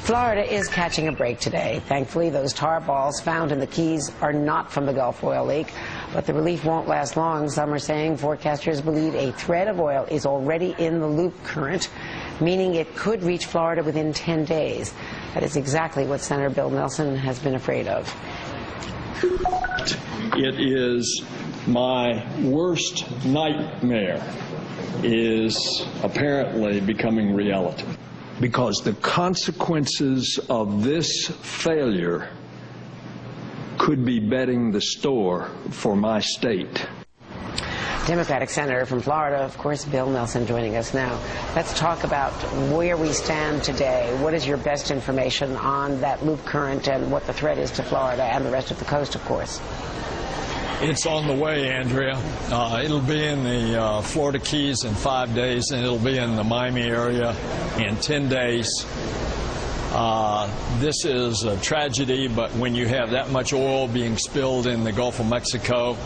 Florida is catching a break today. Thankfully, those tar balls found in the Keys are not from the Gulf oil leak, but the relief won't last long. Some are saying forecasters believe a thread of oil is already in the loop current, meaning it could reach Florida within 10 days. That is exactly what Senator Bill Nelson has been afraid of. It is my worst nightmare is apparently becoming reality, because the consequences of this failure could be betting the store for my state. Democratic Senator from Florida, of course, Bill Nelson, joining us now. Let's talk about where we stand today. What is your best information on that loop current and what the threat is to Florida and the rest of the coast, of course? It's on the way, Andrea. It'll be in the Florida Keys in 5 days, and it'll be in the Miami area in 10 days. This is a tragedy, but when you have that much oil being spilled in the Gulf of Mexico,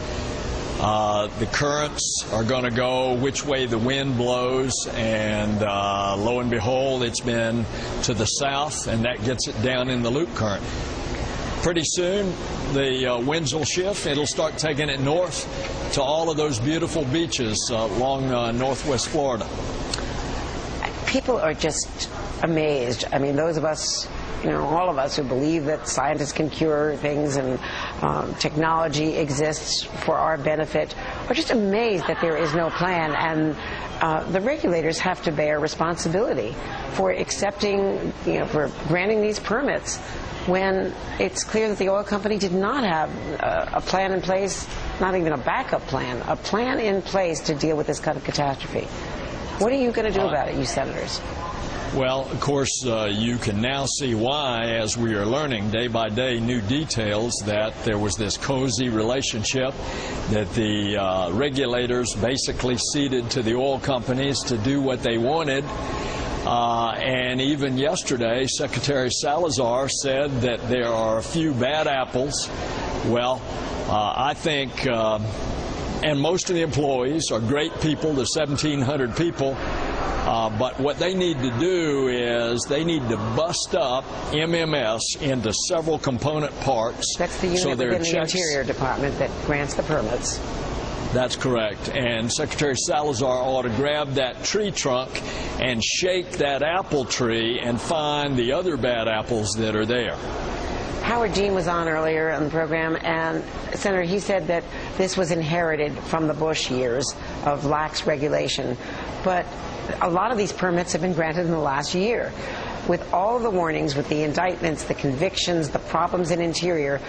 the currents are going to go which way the wind blows, and lo and behold, it's been to the south, and that gets it down in the loop current. Pretty soon, the winds will shift. It'll start taking it north to all of those beautiful beaches along northwest Florida. People are just amazed. I mean, those of us, all of us who believe that scientists can cure things and technology exists for our benefit are just amazed that there is no plan, and the regulators have to bear responsibility for accepting, for granting these permits when it's clear that the oil company did not have a plan in place, not even a backup plan, a plan in place to deal with this kind of catastrophe. What are you going to do about it, you senators? Well, of course, you can now see why, as we are learning day by day new details, that there was this cozy relationship, that the regulators basically ceded to the oil companies to do what they wanted. And even yesterday, Secretary Salazar said that there are a few bad apples. Well, I think, and most of the employees are great people, the 1,700 people, but what they need to do is they need to bust up MMS into several component parts. That's the unit within the Interior Department that grants the permits. That's correct. And Secretary Salazar ought to grab that tree trunk and shake that apple tree and find the other bad apples that are there. Howard Dean was on earlier on the program, and Senator, he said that this was inherited from the Bush years of lax regulation. But a lot of these permits have been granted in the last year. With all the warnings, with the indictments, the convictions, the problems in Interior,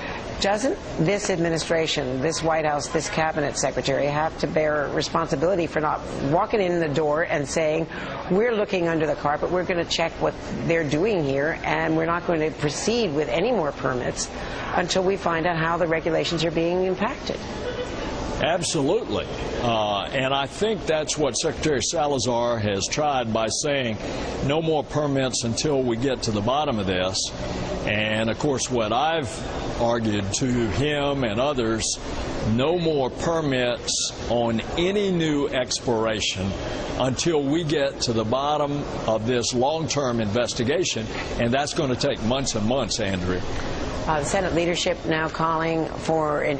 doesn't this administration, this White House, this cabinet secretary have to bear responsibility for not walking in the door and saying, we're looking under the carpet, we're going to check what they're doing here, and we're not going to proceed with any more permits until we find out how the regulations are being impacted? Absolutely. And I think that's what Secretary Salazar has tried by saying no more permits until we get to the bottom of this. And, of course, what I've argued to him and others, no more permits on any new exploration until we get to the bottom of this long-term investigation, and that's going to take months and months, Andrea. The Senate leadership now calling for an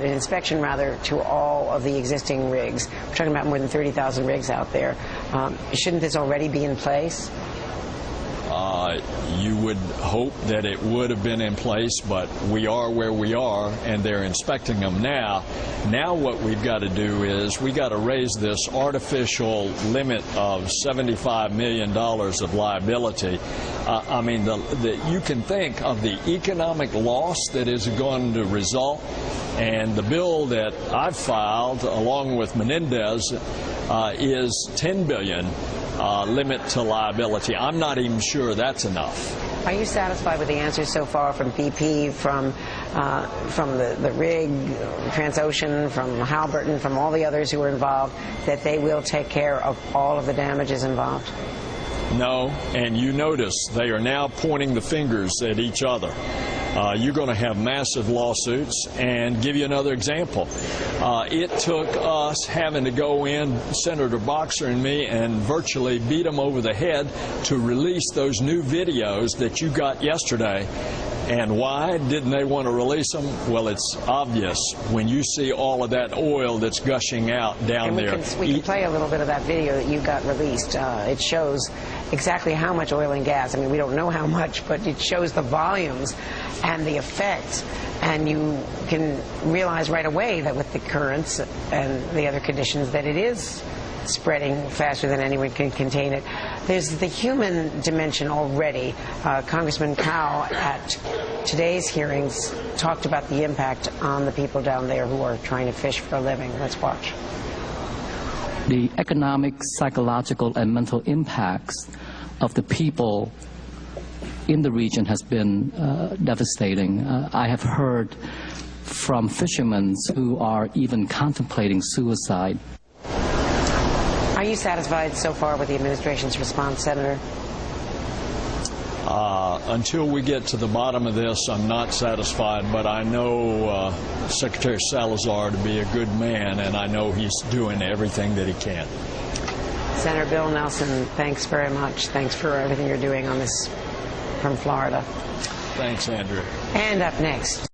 inspection to all of the existing rigs. We're talking about more than 30,000 rigs out there. Shouldn't this already be in place? You would hope that it would have been in place, but we are where we are, and they're inspecting them now. Now what we've got to do is we got to raise this artificial limit of $75 million of liability. I mean, you can think of the economic loss that is going to result, and the bill that I've filed along with Menendez is $10 billion. Limit to liability. I'm not even sure that's enough. Are you satisfied with the answers so far from BP, from the rig, Transocean, from Halliburton, from all the others who are involved, that they will take care of all of the damages involved? No, and you notice they are now pointing the fingers at each other. you're going to have massive lawsuits. And give you another example. It took us having to go in, Senator Boxer and me, and virtually beat them over the head to release those new videos that you got yesterday. And why didn't they want to release them? Well, it's obvious when you see all of that oil that's gushing out down there. We can play a little bit of that video that you got released. It shows exactly how much oil and gas. I mean, we don't know how much, but it shows the volumes and the effects. And you can realize right away that with the currents and the other conditions that it is spreading faster than anyone can contain it. There's the human dimension already. Congressman Powell at today's hearings talked about the impact on the people down there who are trying to fish for a living. Let's watch. The economic, psychological, and mental impacts of the people in the region has been devastating. I have heard from fishermen who are even contemplating suicide. Are you satisfied so far with the administration's response, Senator? Until we get to the bottom of this, I'm not satisfied, but I know Secretary Salazar to be a good man, and I know he's doing everything that he can. Senator Bill Nelson, thanks very much. Thanks for everything you're doing on this from Florida. Thanks, Andrew. And up next.